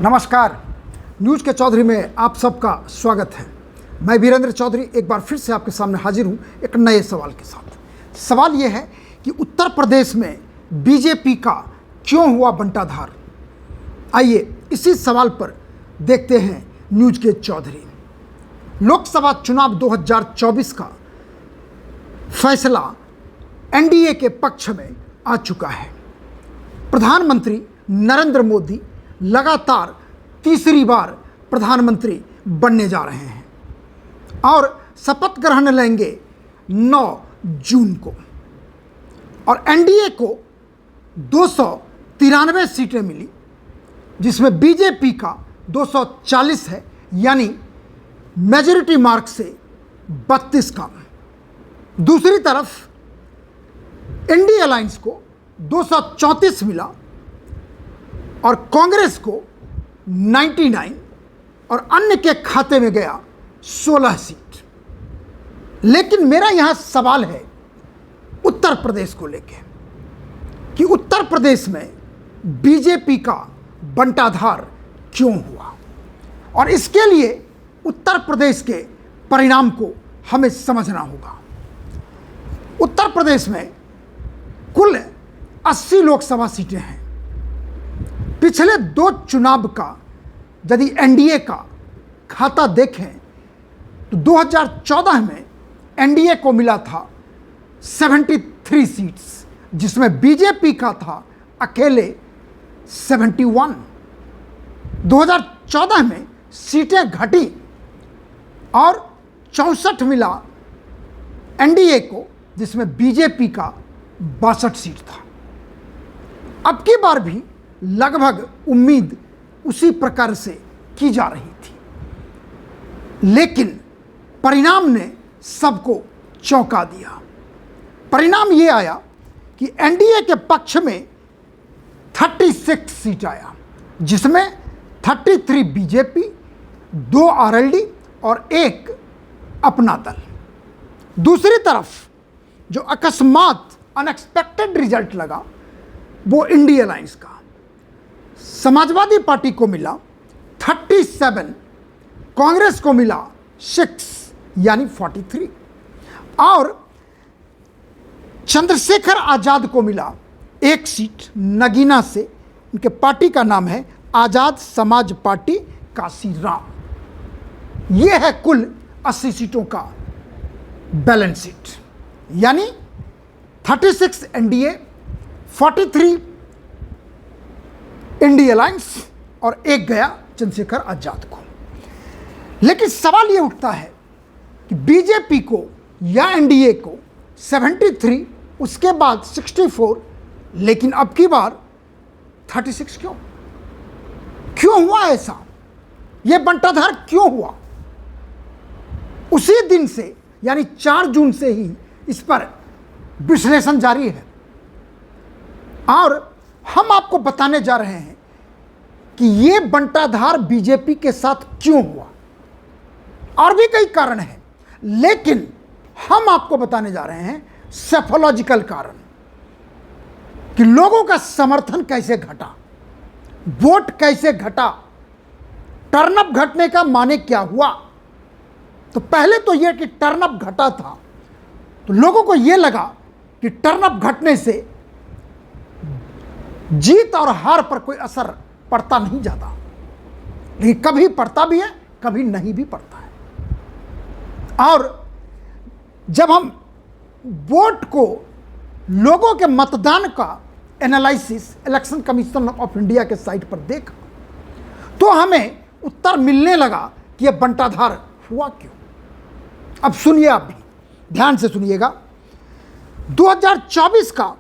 नमस्कार। न्यूज़ के चौधरी में आप सबका स्वागत है। मैं वीरेंद्र चौधरी एक बार फिर से आपके सामने हाजिर हूँ एक नए सवाल के साथ। सवाल ये है कि उत्तर प्रदेश में बीजेपी का क्यों हुआ बंटाधार। आइए इसी सवाल पर देखते हैं न्यूज़ के चौधरी। लोकसभा चुनाव 2024 का फैसला एनडीए के पक्ष में आ चुका है। प्रधानमंत्री नरेंद्र मोदी लगातार तीसरी बार प्रधानमंत्री बनने जा रहे हैं और शपथ ग्रहण लेंगे 9 जून को। और एनडीए को 293 सीटें मिली, जिसमें बीजेपी का 240 है, यानी मेजॉरिटी मार्क से 32 कम। दूसरी तरफ इंडिया अलायंस को 234 मिला और कांग्रेस को 99 और अन्य के खाते में गया 16 सीट। लेकिन मेरा यहां सवाल है उत्तर प्रदेश को लेकर कि उत्तर प्रदेश में बीजेपी का बंटाधार क्यों हुआ, और इसके लिए उत्तर प्रदेश के परिणाम को हमें समझना होगा। उत्तर प्रदेश में कुल 80 लोकसभा सीटें हैं। पिछले 2 चुनाव का यदि एनडीए का खाता देखें तो 2014 में एनडीए को मिला था 73 सीट्स, जिसमें बीजेपी का था अकेले 71। 2014 में सीटें घटी और 64 मिला एनडीए को, जिसमें बीजेपी का 62 सीट था। अब की बार भी लगभग उम्मीद उसी प्रकार से की जा रही थी, लेकिन परिणाम ने सबको चौंका दिया। परिणाम ये आया कि एनडीए के पक्ष में 36 सीट आया, जिसमें 33 बीजेपी, 2 आरएलडी और 1 अपना दल। दूसरी तरफ जो अकस्मात अनएक्सपेक्टेड रिजल्ट लगा वो इंडिया अलायंस का। समाजवादी पार्टी को मिला 37, कांग्रेस को मिला 6 यानी 43 और चंद्रशेखर आजाद को मिला 1 सीट नगीना से। उनके पार्टी का नाम है आजाद समाज पार्टी काशीराम। यह है कुल 80 सीटों का बैलेंस सीट, यानी 36 एनडीए, 43 इंडिया अलायंस और 1 गया चंद्रशेखर आजाद को। लेकिन सवाल यह उठता है कि बीजेपी को या एनडीए को 73, उसके बाद 64, लेकिन अब की बार 36 क्यों हुआ ऐसा? यह बंटाधार क्यों हुआ? उसी दिन से यानी 4 जून से ही इस पर विश्लेषण जारी है और हम आपको बताने जा रहे हैं कि यह बंटाधार बीजेपी के साथ क्यों हुआ। और भी कई कारण हैं, लेकिन हम आपको बताने जा रहे हैं साइकोलॉजिकल कारण कि लोगों का समर्थन कैसे घटा, वोट कैसे घटा, टर्नअप घटने का माने क्या हुआ। तो पहले तो यह कि टर्नअप घटा था, तो लोगों को यह लगा कि टर्नअप घटने से जीत और हार पर कोई असर पड़ता नहीं जाता, लेकिन कभी पड़ता भी है, कभी नहीं भी पड़ता है। और जब हम वोट को, लोगों के मतदान का analysis election commission of India के साइट पर देखा तो हमें उत्तर मिलने लगा कि यह बंटाधार हुआ क्यों। अब सुनिए, आप भी ध्यान से सुनिएगा। 2024 का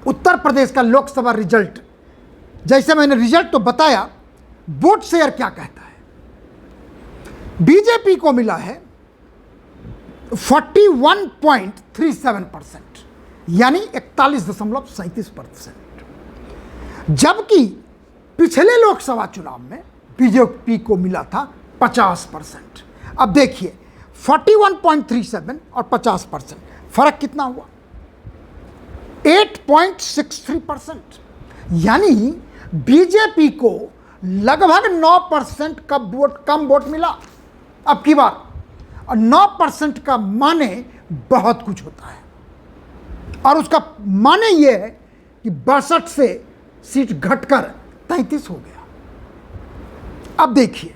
उत्तर प्रदेश का लोकसभा रिजल्ट, जैसे मैंने रिजल्ट तो बताया, वोट शेयर क्या कहता है। बीजेपी को मिला है 41.37%, यानी 41.37%, जबकि पिछले लोकसभा चुनाव में बीजेपी को मिला था 50%। अब देखिए 41.37 और 50%, फर्क कितना हुआ? 8.63%, यानी बीजेपी को लगभग 9% का वोट कम वोट मिला अब की बार। और 9% का माने बहुत कुछ होता है, और उसका माने यह है कि 62 से सीट घटकर 33 हो गया। अब देखिए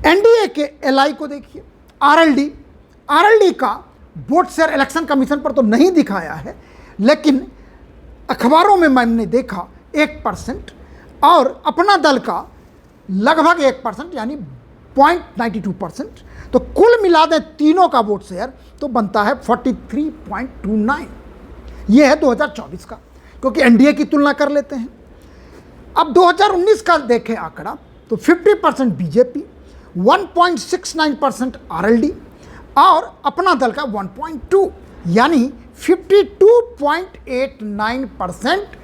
एनडीए के एलआई को देखिए, आरएलडी का वोट शेयर इलेक्शन कमीशन पर तो नहीं दिखाया है, लेकिन अखबारों में मैंने देखा 1%, और अपना दल का लगभग 1% यानी 0.92%। तो कुल मिला दें तीनों का वोट शेयर तो बनता है 43.29। ये है 2024 का, क्योंकि एनडीए की तुलना कर लेते हैं। अब 2019 का देखें आंकड़ा तो 50% बीजेपी, 1.69% आरएलडी और अपना दल का 1.2, यानी 52.89%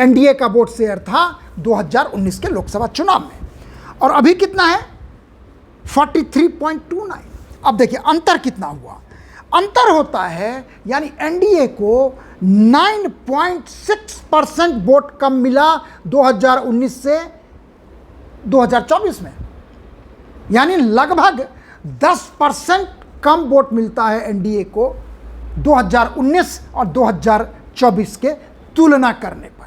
एनडीए का वोट शेयर था 2019 के लोकसभा चुनाव में, और अभी कितना है 43.29। अब देखिए अंतर कितना हुआ, अंतर होता है यानी एनडीए को 9.6% वोट कम मिला 2019 से 2024 में, यानी लगभग 10% कम वोट मिलता है एनडीए को 2019 और 2024 के तुलना करने पर।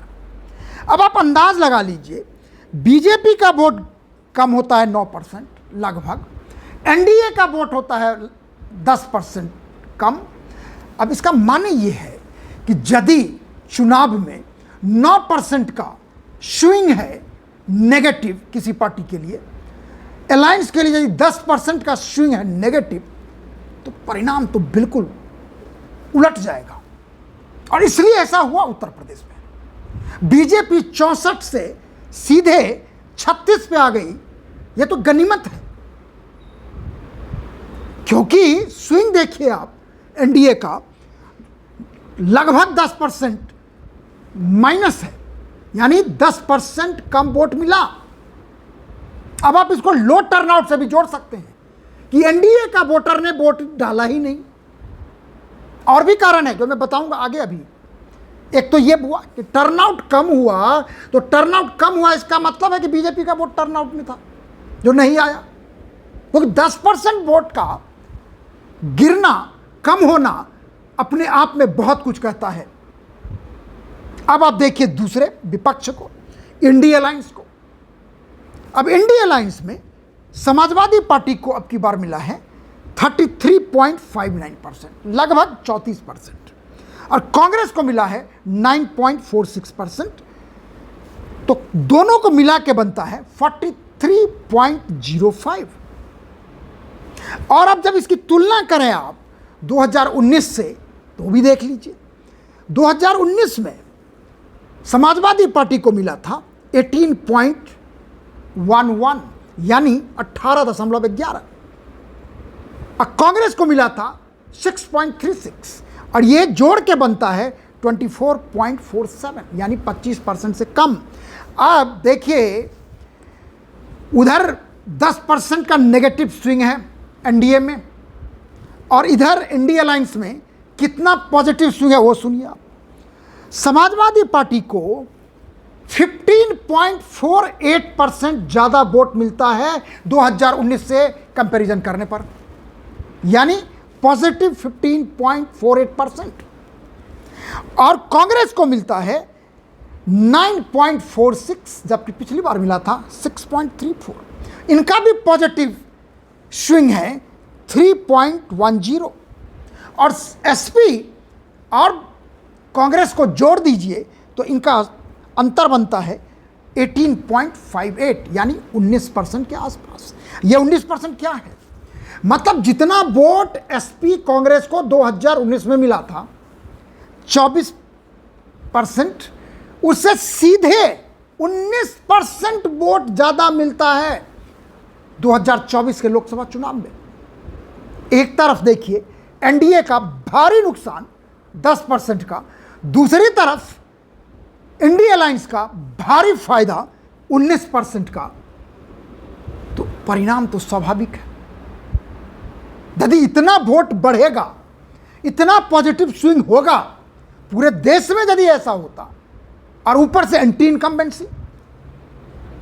अब आप अंदाज लगा लीजिए, बीजेपी का वोट कम होता है 9% लगभग, एनडीए का वोट होता है 10% कम। अब इसका माने ये है कि यदि चुनाव में 9% का स्विंग है नेगेटिव किसी पार्टी के लिए, अलायंस के लिए यदि 10% का स्विंग है नेगेटिव, तो परिणाम तो बिल्कुल उलट जाएगा। और इसलिए ऐसा हुआ उत्तर प्रदेश में, बीजेपी 64 से सीधे 36 पे आ गई। यह तो गनीमत है, क्योंकि स्विंग देखिए आप एनडीए का लगभग 10% माइनस है, यानी 10% कम वोट मिला। अब आप इसको लो टर्नआउट से भी जोड़ सकते हैं कि एनडीए का वोटर ने वोट डाला ही नहीं। और भी कारण है जो मैं बताऊंगा आगे अभी। एक तो ये हुआ कि टर्नआउट कम हुआ, तो टर्नआउट कम हुआ इसका मतलब है कि बीजेपी का वोट टर्नआउट में था जो नहीं आया, क्योंकि 10% वोट का गिरना, कम होना अपने आप में बहुत कुछ कहता है। अब आप देखिए दूसरे विपक्ष को, इंडिया अलायंस को। अब इंडिया अलायंस में समाजवादी पार्टी को अब की बार मिला है 33.59%, लगभग 34%, और कांग्रेस को मिला है 9.46%। तो दोनों को मिला के बनता है 43.05। और अब जब इसकी तुलना करें आप 2019 से, तो भी देख लीजिए 2019 में समाजवादी पार्टी को मिला था 18.11, यानी 18.11, और कांग्रेस को मिला था 6.36, और ये जोड़ के बनता है 24.47, यानी 25% से कम। अब देखिए उधर 10% का नेगेटिव स्विंग है एनडीए में, और इधर इंडिया अलायंस में कितना पॉजिटिव स्विंग है वो सुनिए आप। समाजवादी पार्टी को 15.48% ज़्यादा वोट मिलता है 2019 से कंपैरिजन करने पर, यानी पॉजिटिव 15.48%, और कांग्रेस को मिलता है 9.46, जबकि पिछली बार मिला था 6.34। इनका भी पॉजिटिव स्विंग है 3.10, और एसपी और कांग्रेस को जोड़ दीजिए तो इनका अंतर बनता है 18.58, यानी 19% के आसपास। ये 19% क्या है, मतलब जितना वोट एसपी कांग्रेस को 2019 में मिला था 24%, उससे सीधे 19% वोट ज़्यादा मिलता है 2024 के लोकसभा चुनाव में। एक तरफ देखिए एनडीए का भारी नुकसान 10% का, दूसरी तरफ इंडिया अलायंस का भारी फायदा 19% का। तो परिणाम तो स्वाभाविक है, यदि इतना वोट बढ़ेगा, इतना पॉजिटिव स्विंग होगा पूरे देश में, यदि ऐसा होता, और ऊपर से एंटी इनकम्बेंसी,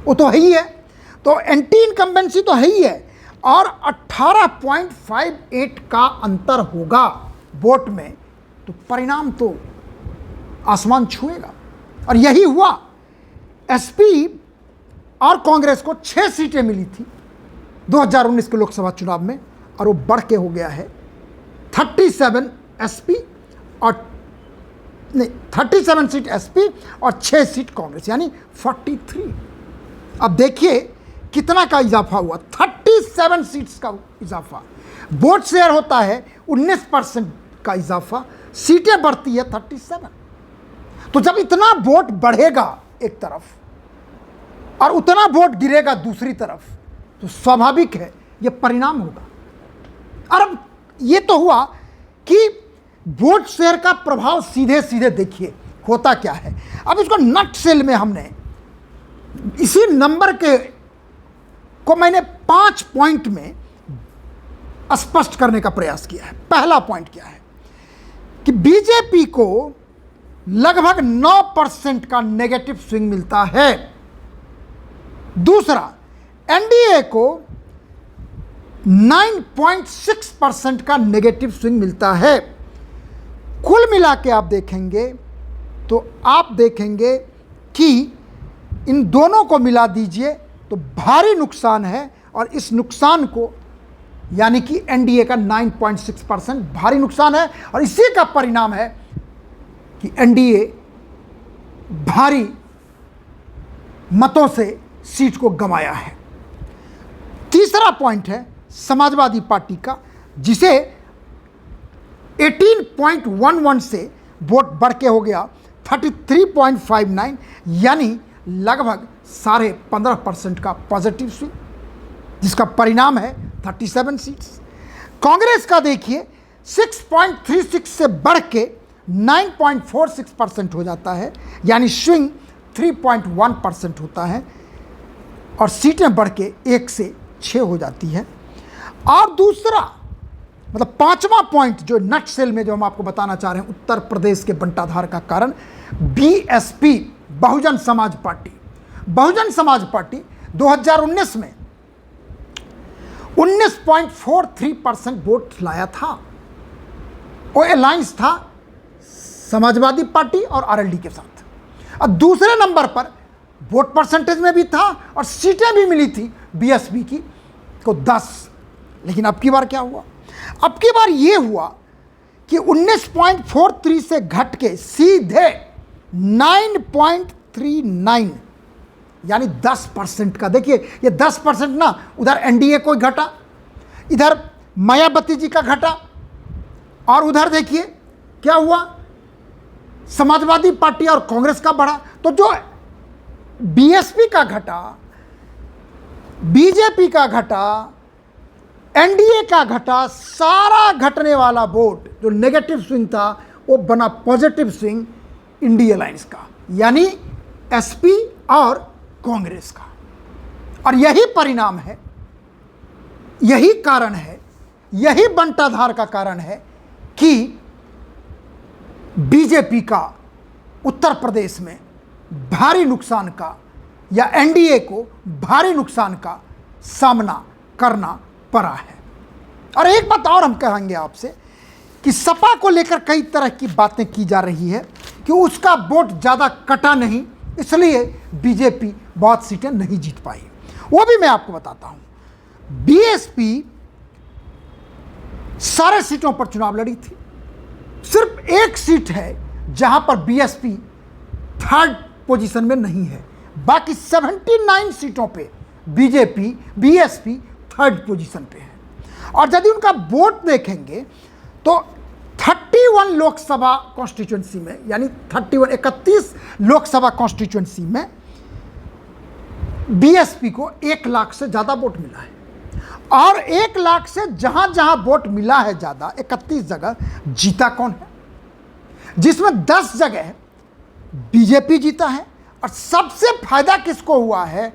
वो तो है ही है, तो एंटी इनकम्बेंसी तो है ही है, और 18.58 का अंतर होगा वोट में, तो परिणाम तो आसमान छुएगा। और यही हुआ। एसपी और कांग्रेस को 6 सीटें मिली थी 2019 के लोकसभा चुनाव में, और वो बढ़ के हो गया है 37 एसपी और नहीं 37 सीट एसपी और 6 सीट कांग्रेस, यानी 43। अब देखिए कितना का इजाफा हुआ, 37 सीट्स का इजाफा। वोट शेयर होता है 19% का इजाफा, सीटें बढ़ती है 37। तो जब इतना वोट बढ़ेगा एक तरफ और उतना वोट गिरेगा दूसरी तरफ, तो स्वाभाविक है ये परिणाम होगा। और अब ये तो हुआ कि वोट शेयर का प्रभाव सीधे सीधे देखिए होता क्या है। अब इसको नट सेल में हमने इसी नंबर के को मैंने 5 पॉइंट में स्पष्ट करने का प्रयास किया है। पहला पॉइंट क्या है कि बीजेपी को लगभग 9% का नेगेटिव स्विंग मिलता है। दूसरा, एनडीए को 9.6% का नेगेटिव स्विंग मिलता है। कुल मिला के आप देखेंगे तो आप देखेंगे कि इन दोनों को मिला दीजिए तो भारी नुकसान है, और इस नुकसान को यानी कि एनडीए का 9.6% भारी नुकसान है, और इसी का परिणाम है कि एनडीए भारी मतों से सीट को गंवाया है। तीसरा पॉइंट है समाजवादी पार्टी का, जिसे 18.11 से वोट बढ़ के हो गया 33.59, यानी लगभग 15.5% का पॉजिटिव स्विंग, जिसका परिणाम है 37 सीट्स। कांग्रेस का देखिए 6.36 से बढ़ के 9.46% हो जाता है, यानी स्विंग 3.1% होता है, और सीटें बढ़ के 1 से 6 हो जाती है। और दूसरा मतलब 5वां पॉइंट जो नट सेल में जो हम आपको बताना चाह रहे हैं उत्तर प्रदेश के बंटाधार का कारण, बीएसपी बहुजन समाज पार्टी 2019 में 19.43% वोट लाया था। वो अलायंस था समाजवादी पार्टी और आरएलडी के साथ, और दूसरे नंबर पर वोट परसेंटेज में भी था और सीटें भी मिली थी बीएसपी की को 10। लेकिन अब की बार क्या हुआ? अब की बार ये हुआ कि 19.43 से घट के सीधे 9.39, यानी 10% का। देखिए ये 10% ना, उधर एनडीए को घटा, इधर मायावती जी का घटा, और उधर देखिए क्या हुआ, समाजवादी पार्टी और कांग्रेस का बढ़ा। तो जो बीएसपी का घटा, बीजेपी का घटा, एनडीए का घटा, सारा घटने वाला वोट जो नेगेटिव स्विंग था वो बना पॉजिटिव स्विंग इंडिया अलायंस का, यानी एसपी और कांग्रेस का। और यही परिणाम है, यही कारण है, यही बंटाधार का कारण है कि बीजेपी का उत्तर प्रदेश में भारी नुकसान का, या एनडीए को भारी नुकसान का सामना करना पड़ा है। और एक बात और हम कहेंगे आपसे कि सपा को लेकर कई तरह की बातें की जा रही है कि उसका वोट ज़्यादा कटा नहीं, इसलिए बीजेपी बहुत सीटें नहीं जीत पाई। वो भी मैं आपको बताता हूं। बीएसपी सारे सीटों पर चुनाव लड़ी थी, सिर्फ एक सीट है जहां पर बीएसपी थर्ड पोजीशन में नहीं है, बाकी 79 सीटों पे बीएसपी थर्ड पोजीशन पे है। और यदि उनका वोट देखेंगे तो 31 लोकसभा कॉन्स्टिट्यूएंसी में, यानी 31 लोकसभा कॉन्स्टिट्यूएंसी में बीएसपी को 1 लाख से ज़्यादा वोट मिला है, और 1 लाख से जहां जहां वोट मिला है ज़्यादा, 31 जगह जीता कौन है? जिसमें 10 जगह बीजेपी जीता है, और सबसे फायदा किसको हुआ है?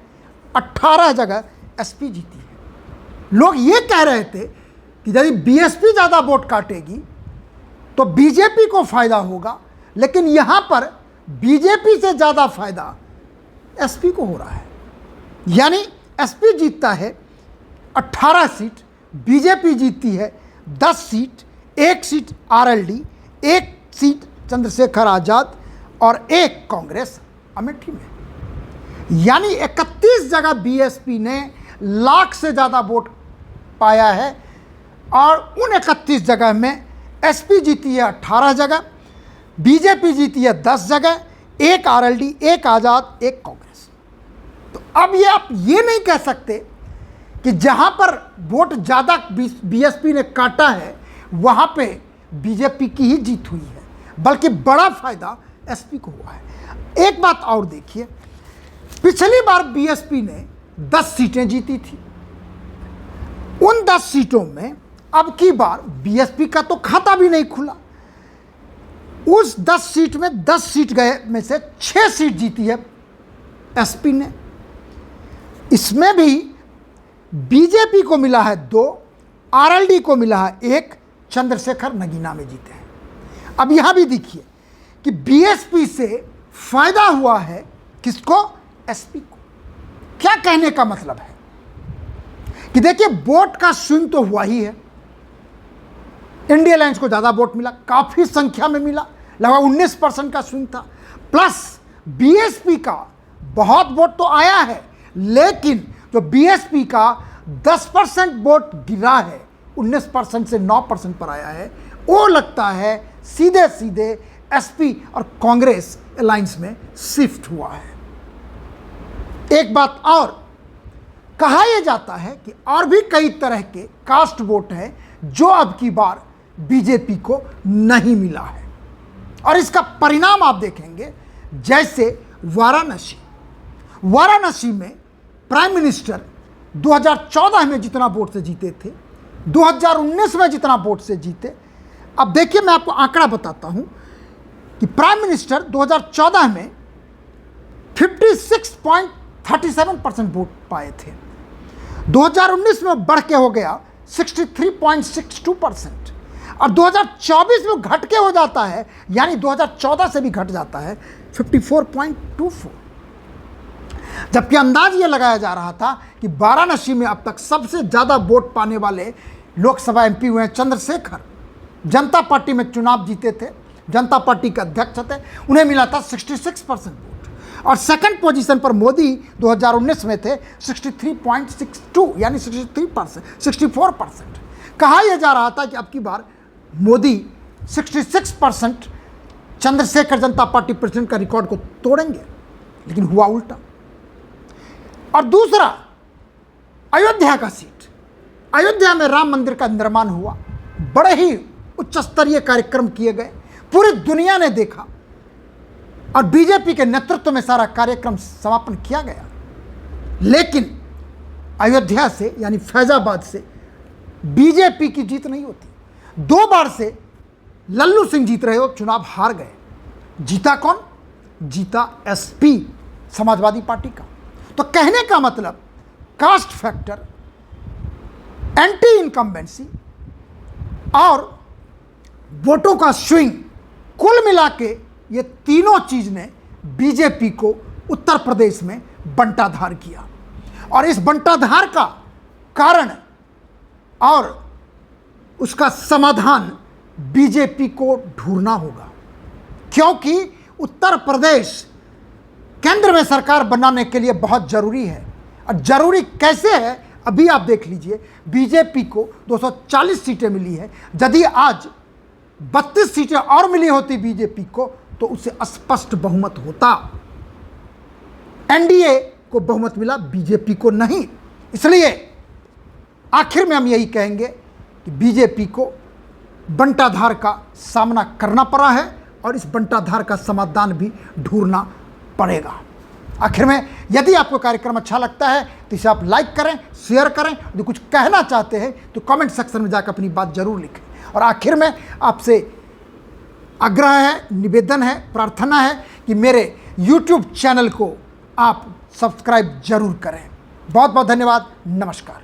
18 जगह एसपी जीती है। लोग ये कह रहे थे कि यदि बीएसपी ज़्यादा वोट काटेगी तो बीजेपी को फायदा होगा, लेकिन यहां पर बीजेपी से ज़्यादा फायदा एसपी को हो रहा है। यानी एसपी जीतता है 18 सीट, बीजेपी जीतती है 10 seat, 1 seat RLD, 1 seat Chandrashekhar Azad और 1 कांग्रेस अमेठी में। यानी 31 जगह बीएसपी ने लाख से ज़्यादा वोट पाया है और उन 31 जगह में एसपी जीती है 18 जगह, बीजेपी जीती है 10 जगह, 1 आरएलडी, 1 आज़ाद, 1 कांग्रेस। तो अब ये आप ये नहीं कह सकते कि जहाँ पर वोट ज़्यादा बीएसपी ने काटा है वहाँ पे बीजेपी की ही जीत हुई है, बल्कि बड़ा फायदा एसपी को हुआ है। एक बात और देखिए, पिछली बार बीएसपी ने 10 सीटें जीती थी। उन 10 सीटों में अब की बार बीएसपी का तो खाता भी नहीं खुला। उस 10 सीट में 10 सीट गए में से 6 सीट जीती है एसपी ने। इसमें भी बीजेपी को मिला है 2, आरएलडी को मिला है 1, चंद्रशेखर नगीना में जीते हैं। अब यहां भी देखिए कि बीएसपी से फायदा हुआ है किसको? एसपी को। क्या कहने का मतलब है कि देखिए वोट का स्विंग तो हुआ ही है। इंडिया अलायंस को ज़्यादा वोट मिला, काफ़ी संख्या में मिला, लगभग 19% का स्विंग था। प्लस बीएसपी का बहुत वोट तो आया है, लेकिन जो बीएसपी का 10% वोट गिरा है, 19% से 9% पर आया है, वो लगता है सीधे सीधे एसपी और कांग्रेस अलायंस में शिफ्ट हुआ है। एक बात और, कहा यह जाता है कि और भी कई तरह के कास्ट वोट हैं जो अब की बार बीजेपी को नहीं मिला है, और इसका परिणाम आप देखेंगे। जैसे वाराणसी में प्राइम मिनिस्टर 2014 में जितना वोट से जीते थे, 2019 में जितना वोट से जीते। अब देखिए मैं आपको आंकड़ा बताता हूं कि प्राइम मिनिस्टर 2014 में 56.37% वोट पाए थे, 2019 में बढ़ के हो गया 63.62%, और 2024 में घट के हो जाता है, यानी 2014 से भी घट जाता है 54.24। जबकि अंदाज ये लगाया जा रहा था कि वाराणसी में अब तक सबसे ज़्यादा वोट पाने वाले लोकसभा एमपी हुए हैं चंद्रशेखर। जनता पार्टी में चुनाव जीते थे, जनता पार्टी के अध्यक्ष थे, उन्हें मिला था 66% वोट, और सेकंड पोजीशन पर मोदी 2019 में थे 63.62, यानी 64%। कहा यह जा रहा था कि अब की बार मोदी 66% चंद्रशेखर जनता पार्टी प्रेसिडेंट का रिकॉर्ड को तोड़ेंगे, लेकिन हुआ उल्टा। और दूसरा, अयोध्या का सीट, अयोध्या में राम मंदिर का निर्माण हुआ, बड़े ही उच्च स्तरीय कार्यक्रम किए गए, पूरी दुनिया ने देखा, और बीजेपी के नेतृत्व में सारा कार्यक्रम समापन किया गया। लेकिन अयोध्या से यानी फैजाबाद से बीजेपी की जीत नहीं होती। 2 बार से लल्लू सिंह जीत रहे हो, चुनाव हार गए। जीता कौन? जीता एसपी, समाजवादी पार्टी का। तो कहने का मतलब कास्ट फैक्टर, एंटी इनकम्बेंसी और वोटों का स्विंग, कुल मिला के ये तीनों चीज ने बीजेपी को उत्तर प्रदेश में बंटाधार किया। और इस बंटाधार का कारण और उसका समाधान बीजेपी को ढूंढना होगा, क्योंकि उत्तर प्रदेश केंद्र में सरकार बनाने के लिए बहुत जरूरी है। और जरूरी कैसे है अभी आप देख लीजिए। बीजेपी को 240 सीटें मिली है, यदि आज 32 सीटें और मिली होती बीजेपी को तो उसे स्पष्ट बहुमत होता। एनडीए को बहुमत मिला, बीजेपी को नहीं। इसलिए आखिर में हम यही कहेंगे कि बीजेपी को बंटाधार का सामना करना पड़ा है और इस बंटाधार का समाधान भी ढूंढना पड़ेगा। आखिर में यदि आपको कार्यक्रम अच्छा लगता है तो इसे आप लाइक करें, शेयर करें। यदि कुछ कहना चाहते हैं तो कमेंट सेक्शन में जाकर अपनी बात जरूर लिखें। और आखिर में आपसे आग्रह है, निवेदन है, प्रार्थना है कि मेरे YouTube चैनल को आप सब्सक्राइब जरूर करें। बहुत बहुत धन्यवाद। नमस्कार।